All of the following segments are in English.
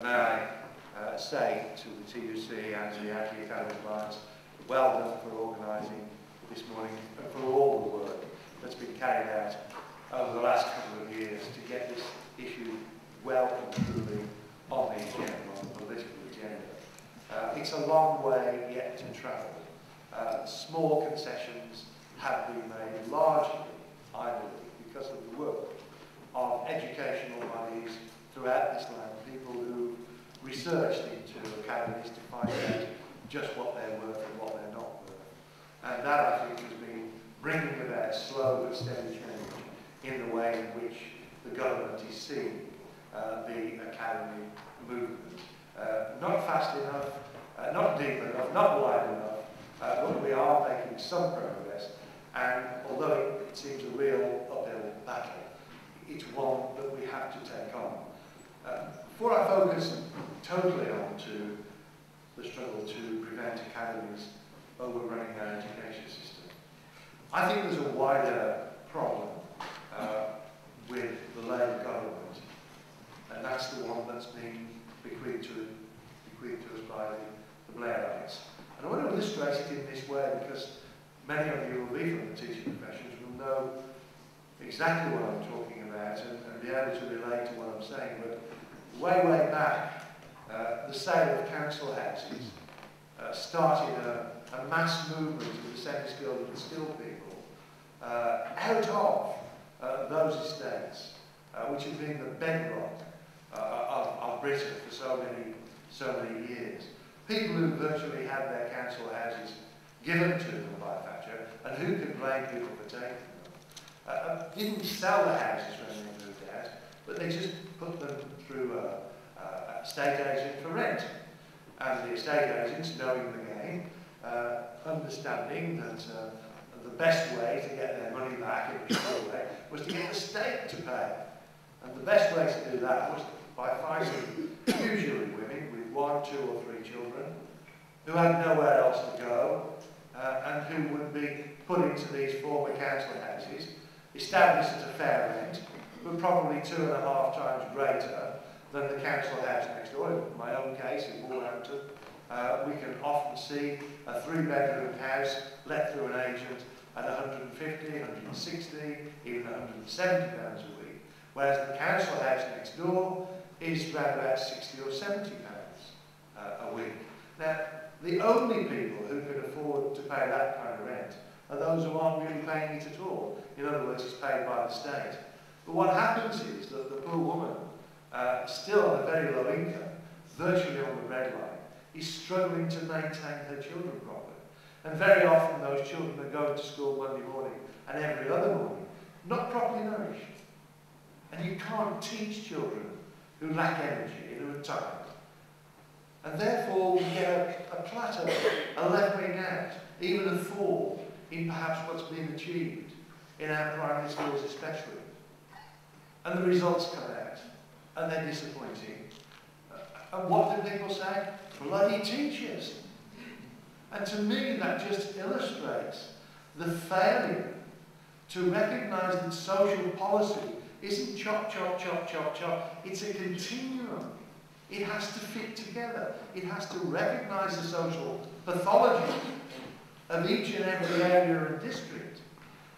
May I say to the TUC and to the Academies Alliance, well done for organising this morning and for all the work that's been carried out over the last couple of years to get this issue well and truly on the agenda, on the political agenda. It's a long way yet to travel. Small concessions have been made largely, I believe, because of the work of educational bodies throughout this land, people who researched into academies to find out just what they're worth and what they're not worth. And that, I think, has been bringing about slow but steady change in the way in which the government is seeing the academy movement. Not fast enough, not deep enough, not wide enough, but we are making some progress. And although it seems a real uphill battle, it's one that we have to take on. Before I focus totally on to the struggle to prevent academies overrunning our education system, I think there's a wider problem with the Labour government, and that's the one that's been bequeathed to us by the Blairites. And I want to illustrate it in this way because many of you will be from the teaching professions, will know exactly what I'm talking about and be able to relate to what I'm saying. But way back, the sale of council houses started a mass movement of the semi-skilled and skilled people out of those estates, which have been the bedrock of Britain for so many years. People who virtually had their council houses given to them by Thatcher, and who can blame people for taking them, didn't sell the houses when they moved out, but they just put them through a estate agent for rent. And the estate agents, knowing the game, understanding that the best way to get their money back in a sure way was to get the state to pay. And the best way to do that was by finding usually women with 1, 2 or 3 children who had nowhere else to go and who would be put into these former council houses, established at a fair rent, but probably 2.5 times greater than the council house next door. In my own case, in Wolverhampton, we can often see a 3-bedroom house let through an agent at 150, 160, even 170 pounds a week, whereas the council house next door is around about 60 or 70 pounds a week. Now, the only people who can afford to pay that kind of rent are those who aren't really paying it at all. In other words, it's paid by the state. But what happens is that the poor woman, still on a very low income, virtually on the breadline, is struggling to maintain her children properly. And very often those children are going to school Monday morning and every other morning, not properly nourished. And you can't teach children who lack energy and who are tired. And therefore we get a plateau, a levelling out, even a fall in perhaps what's been achieved in our primary schools especially. And the results come out, and they're disappointing. And what do people say? Bloody teachers. And to me that just illustrates the failure to recognise that social policy isn't chop, chop, chop, chop, chop. It's a continuum. It has to fit together. It has to recognise the social pathology of each and every area and district.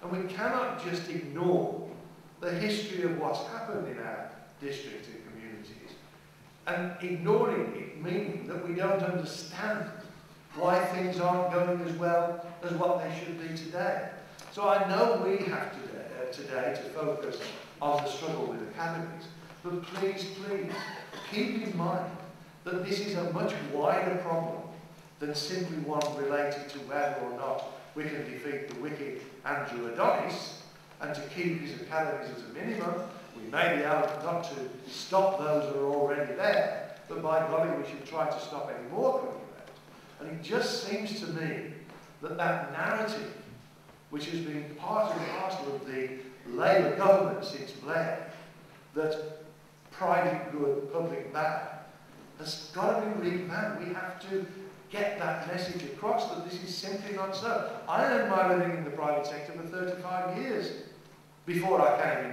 And we cannot just ignore the history of what's happened in our districts and communities. And ignoring it meaning that we don't understand why things aren't going as well as what they should be today. So I know we have today to focus on the struggle with academies, but please, keep in mind that this is a much wider problem than simply one related to whether or not we can defeat the wicked Andrew Adonis and to keep his academies as a minimum. We may be able not to stop those that are already there, but by golly, we should try to stop any more coming about. And it just seems to me that that narrative, which has been part and parcel of the Labour government since Blair, that private good, public bad, has got to be revamped. We have to get that message across that this is simply not so. I earned my living in the private sector for 35 years before I came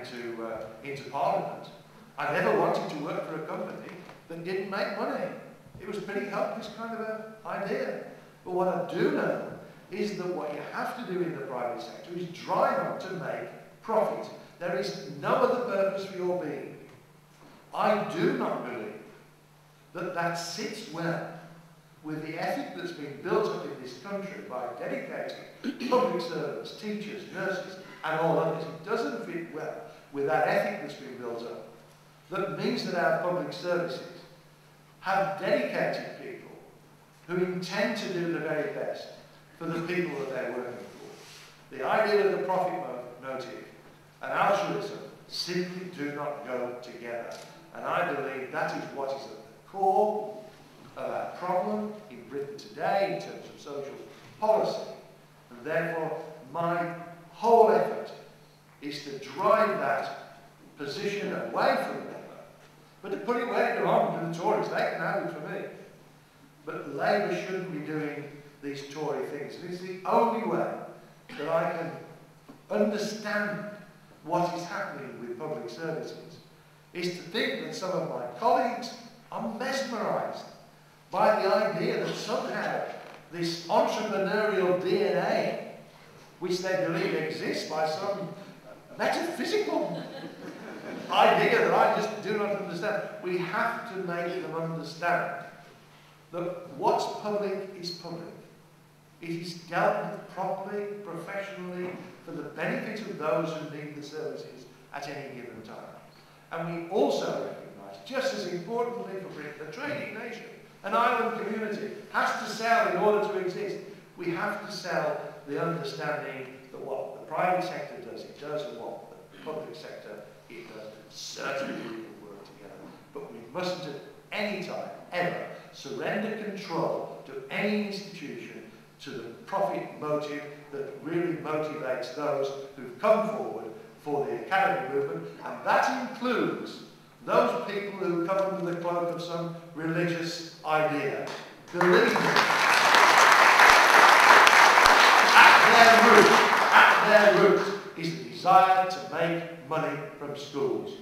into Parliament. I never wanted to work for a company that didn't make money. It was a pretty hopeless kind of an idea. But what I do know is that what you have to do in the private sector is drive on to make profit. There is no other purpose for your being. I do not believe that that sits well with the ethic that's been built up in this country by dedicated public servants, teachers, nurses, and all others. It doesn't fit well with that ethic that's been built up. That means that our public services have dedicated people who intend to do the very best for the people that they're working for. The idea of the profit motive and altruism simply do not go together. And I believe that is what is at the core of our problem in Britain today in terms of social policy. And therefore, my whole effort is to drive that position away from Labour. But to put it where it belongs to the Tories, they can have it for me. But Labour shouldn't be doing these Tory things. And it's the only way that I can understand what is happening with public services, is to think that some of my colleagues are mesmerised by the idea that somehow this entrepreneurial DNA, which they believe exists by some metaphysical idea that I just do not understand. We have to make them understand that what's public is public. It is dealt with properly, professionally, for the benefit of those who need the services at any given time. And we also recognise, just as importantly for Britain, the trading nation, an island community, has to sell in order to exist. We have to sell the understanding that what the private sector does, it does, and what the public sector, it does. Certainly we can work together. But we mustn't at any time, ever, surrender control to any institution, to the profit motive that really motivates those who've come forward for the Academy movement, and that includes those people who come under the cloak of some religious idea. Believe me, at their root is the desire to make money from schools.